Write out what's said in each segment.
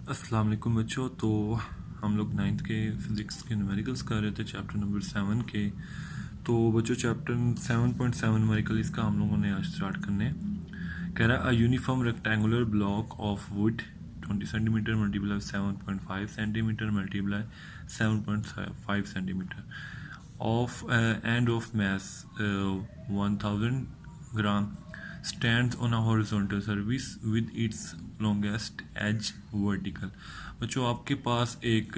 अस्सलाम वालेकुम बच्चों। तो हम लोग नाइन्थ के फिज़िक्स के न्यूमेरिकल्स कर रहे थे चैप्टर नंबर 7 के। तो बच्चों चैप्टर 7.7 न्यूमेरिकल्स का हम लोगों ने आज स्टार्ट करने हैं। कह रहा है a uniform rectangular block of would 20 centimetre multiply 7.5 centimetre multiply 7.5 centimetre of and of mass 1000 gram stands on a horizontal surface with its longest edge vertical। बच्चों आपके पास एक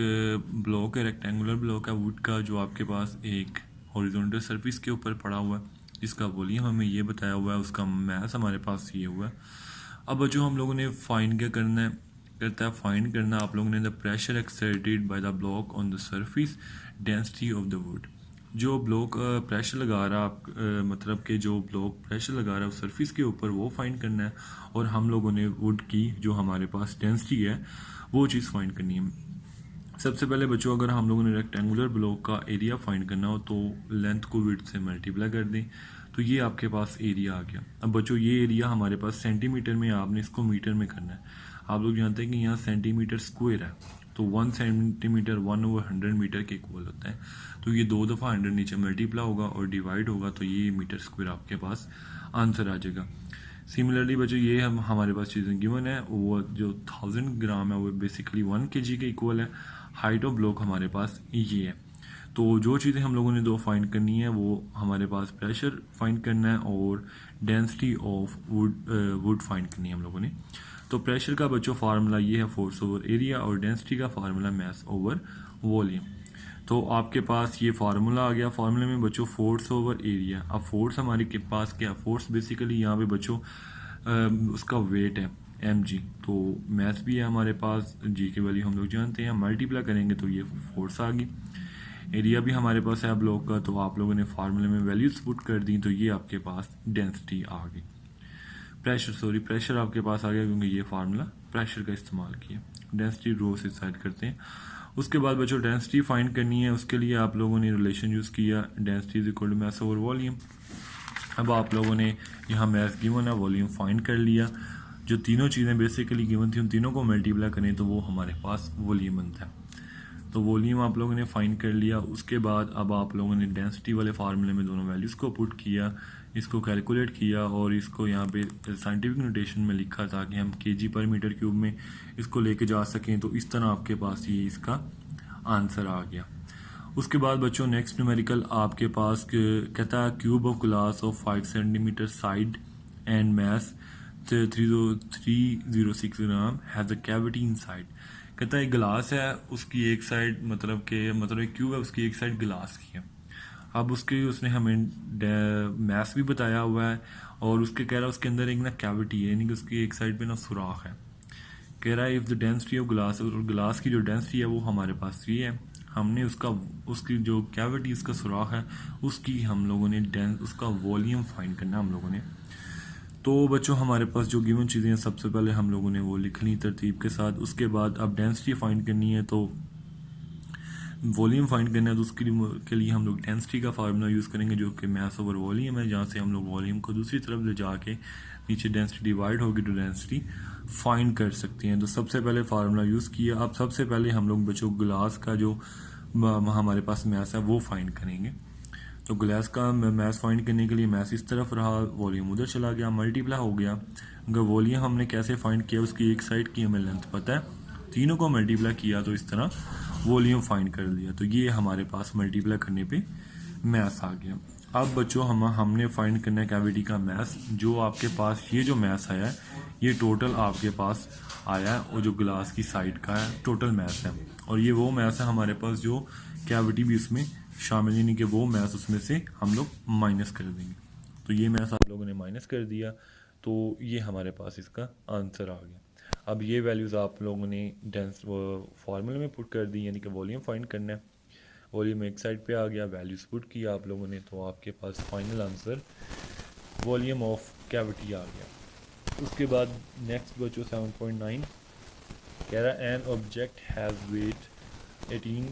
ब्लॉक है, रेक्टेंगुलर ब्लॉक है वुड का, जो आपके पास एक हॉरिजॉन्टल सरफेस के ऊपर पड़ा हुआ है, जिसका वॉल्यूम हमें ये बताया हुआ है, उसका मास हमारे पास ये हुआ है। अब बच्चों हम लोगों ने फाइंड क्या करना है, करता है फाइंड करना आप लोगों ने the pressure exerted by the block on the surface density of the wood. जो ब्लॉक प्रेशर लगा रहा है मतलब कि जो ब्लॉक प्रेशर लगा रहा है उस सरफेस के ऊपर, वो फाइंड करना है। और हम लोगों ने वुड की जो हमारे पास डेंसिटी है वो चीज़ फाइंड करनी है। सबसे पहले बच्चों अगर हम लोगों ने रेक्टेंगुलर ब्लॉक का एरिया फाइंड करना हो तो लेंथ को विड्थ से मल्टीप्लाई कर दें, तो ये आपके पास एरिया आ गया। अब बच्चों ये एरिया हमारे पास सेंटीमीटर में, आपने इसको मीटर में करना है। आप लोग जानते हैं कि यहाँ सेंटीमीटर स्क्वायर है, तो 1 सेंटीमीटर 1/100 मीटर के इक्वल होता है। तो ये 2 दफ़ा 100 नीचे मल्टीप्लाई होगा और डिवाइड होगा, तो ये मीटर स्क्वायर आपके पास आंसर आ जाएगा। सिमिलरली बच्चों ये हमारे पास चीज़ें गिवन है, वो जो 1000 ग्राम है वो बेसिकली 1 kg के इक्वल है। हाइट ऑफ ब्लॉक हमारे पास ये है। तो जो चीज़ें हम लोगों ने दो फाइंड करनी है वो हमारे पास प्रेशर फाइंड करना है और डेंसिटी ऑफ वुड फाइंड करनी है हम लोगों ने। तो प्रेशर का बच्चों फार्मूला ये है फोर्स ओवर एरिया, और डेंसिटी का फार्मूला मास ओवर वॉल्यूम। तो आपके पास ये फार्मूला आ गया। फार्मूले में बच्चों फोर्स ओवर एरिया, अब फोर्स हमारे के पास क्या है, फोर्स बेसिकली यहाँ पे बच्चों उसका वेट है mg, तो मास भी है हमारे पास, जी की वैल्यू हम लोग जानते हैं, मल्टीप्लाई करेंगे तो ये फोर्स आ गई। एरिया भी हमारे पास है ब्लॉक का, तो आप लोगों ने फार्मूले में वैल्यूज पुट कर दी, तो ये आपके पास डेंसिटी आ गई। प्रेशर आपके पास आ गया क्योंकि ये फार्मूला प्रेशर का इस्तेमाल किया। डेंसिटी रो से साइड करते हैं। उसके बाद बच्चों डेंसिटी फाइंड करनी है, उसके लिए आप लोगों ने रिलेशन यूज़ किया, density is equal to mass over volume. अब आप लोगों ने यहाँ मास गिवन है, वॉल्यूम फाइंड कर लिया। जो तीनों चीज़ें बेसिकली गिवन थी उन तीनों को मल्टीप्लाई करें तो वो हमारे पास वॉल्यूम बनता है। तो वॉल्यूम आप लोगों ने फाइंड कर लिया। उसके बाद अब आप लोगों ने डेंसिटी वाले फार्मूले में दोनों वैल्यूज़ को पुट किया, इसको कैलकुलेट किया और इसको यहाँ पे साइंटिफिक नोटेशन में लिखा ताकि हम kg पर मीटर क्यूब में इसको लेके जा सकें। तो इस तरह आपके पास ये इसका आंसर आ गया। उसके बाद बच्चों नेक्स्ट न्यूमेरिकल आपके पास कहता है cube of glass of 5 centimetre side and mass 306 gram has a cavity inside. कहता है गिलास है, उसकी एक साइड मतलब एक क्यूब है, उसकी एक साइड गिलास की है। अब उसने हमें मास भी बताया हुआ है और उसके कह रहा है उसके अंदर एक ना कैविटी है, यानी कि उसकी एक साइड पे ना सुराख है। कह रहा है if the density of glass, और ग्लास की जो डेंसिटी है वो हमारे पास ये है। हमने उसकी जो कैविटी, उसका सुराख है, उसकी हम लोगों ने उसका वॉल्यूम फाइंड करना हम लोगों ने। तो बच्चों हमारे पास जो गिवन चीज़ें हैं सबसे पहले हम लोगों ने वो लिख ली तरतीब के साथ। उसके बाद अब डेंसिटी फाइंड करनी है, तो वॉल्यूम फाइंड करना है, तो उसके लिए हम लोग डेंसिटी का फार्मूला यूज़ करेंगे जो कि मास ओवर वॉल्यूम है, जहाँ से हम लोग वॉल्यूम को दूसरी तरफ ले जाके नीचे डेंसिटी डिवाइड होगी तो डेंसिटी फाइंड कर सकते हैं। तो सबसे पहले फार्मूला यूज़ किया। अब सबसे पहले हम लोग बच्चों ग्लास का जो हमारे पास मास है वो फाइंड करेंगे। तो ग्लास का मास फाइंड करने के लिए मास इस तरफ रहा, वॉल्यूम उधर चला गया, मल्टीप्लाई हो गया। अगर वॉल्यूम हमने कैसे फाइंड किया, उसकी एक साइड की हमें लेंथ पता है, तीनों को मल्टीप्लाई किया तो इस तरह वॉल्यूम फाइंड कर लिया। तो ये हमारे पास मल्टीप्लाई करने पे मास आ गया। अब बच्चों हमने फाइंड करना है कैविटी का मास। जो आपके पास ये जो मास आया है ये टोटल आपके पास आया है, और जो ग्लास की साइड का है टोटल मास है, और ये वो मास है हमारे पास जो कैविटी भी उसमें शामिल, यानी कि वो मास उसमें से हम लोग माइनस कर देंगे। तो ये मास आप लोगों ने माइनस कर दिया, तो ये हमारे पास इसका आंसर आ गया। अब ये वैल्यूज़ आप लोगों ने फार्मूले में पुट कर दी, यानी कि वॉल्यूम फाइंड करना है। वॉल्यूम एक साइड पे आ गया, वैल्यूज़ पुट किया आप लोगों ने, तो आपके पास final answer volume of cavity आ गया। उसके बाद नेक्स्ट बच्चों 7.9 कह रहा है an object has weight 18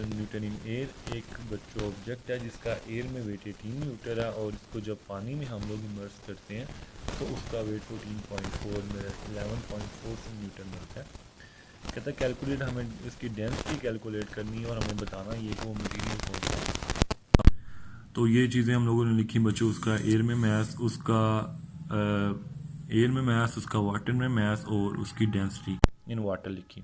newton in air. एक बच्चों ऑब्जेक्ट है जिसका एयर में वेट 18 न्यूटन है, और इसको जब पानी में हम लोग इमर्स करते हैं तो उसका वेट 14.4 में 11.4 न्यूटन बनता है। कहता है कैलकुलेट, हमें इसकी डेंसिटी कैलकुलेट करनी है और हमें बताना ये कि वो मटेरियल कौन सा है। तो ये चीज़ें हम लोगों ने लिखी बच्चों, उसका एयर में मास, उसका एयर में मास, उसका वाटर में मास और उसकी डेंसिटी इन वाटर लिखी।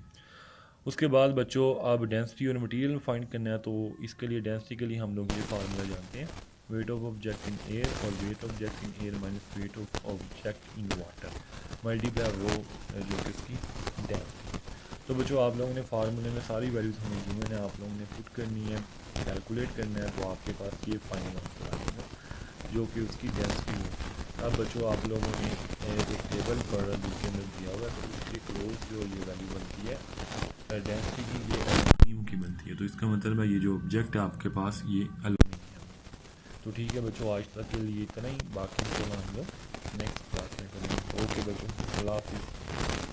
उसके बाद बच्चों अब डेंसिटी और मटेरियल फाइंड करना है, तो इसके लिए डेंसिटी के लिए हम लोग ये फार्मूला जानते हैं, weight of object in air और weight object in air minus weight of object in water multiply rho जो कि इसकी डेंसिटी। तो बच्चों आप लोगों ने फार्मूले में सारी वैल्यूज हमें गिवन है, आप लोगों ने पुट करनी है, कैलकुलेट करना है, तो आपके पास ये फाइनल आंसर आ जाएगा जो कि उसकी डेंसिटी है। अब बच्चों आप लोगों ने एक टेबल पर जिसके अंदर दिया हुआ है, तो उसके क्लोज जो ये वैल्यू बनती है डेंसिटी की, ये एल्यूमिनियम की बनती है। तो इसका मतलब है ये जो ऑब्जेक्ट है आपके पास ये एल्यूमिनियम है। तो ठीक है बच्चों, आज तक के लिए इतना ही, बाकी तो हम लोग नेक्स्ट क्लास में करेंगे। ओके बच्चों, अल्लाह हाफिज़।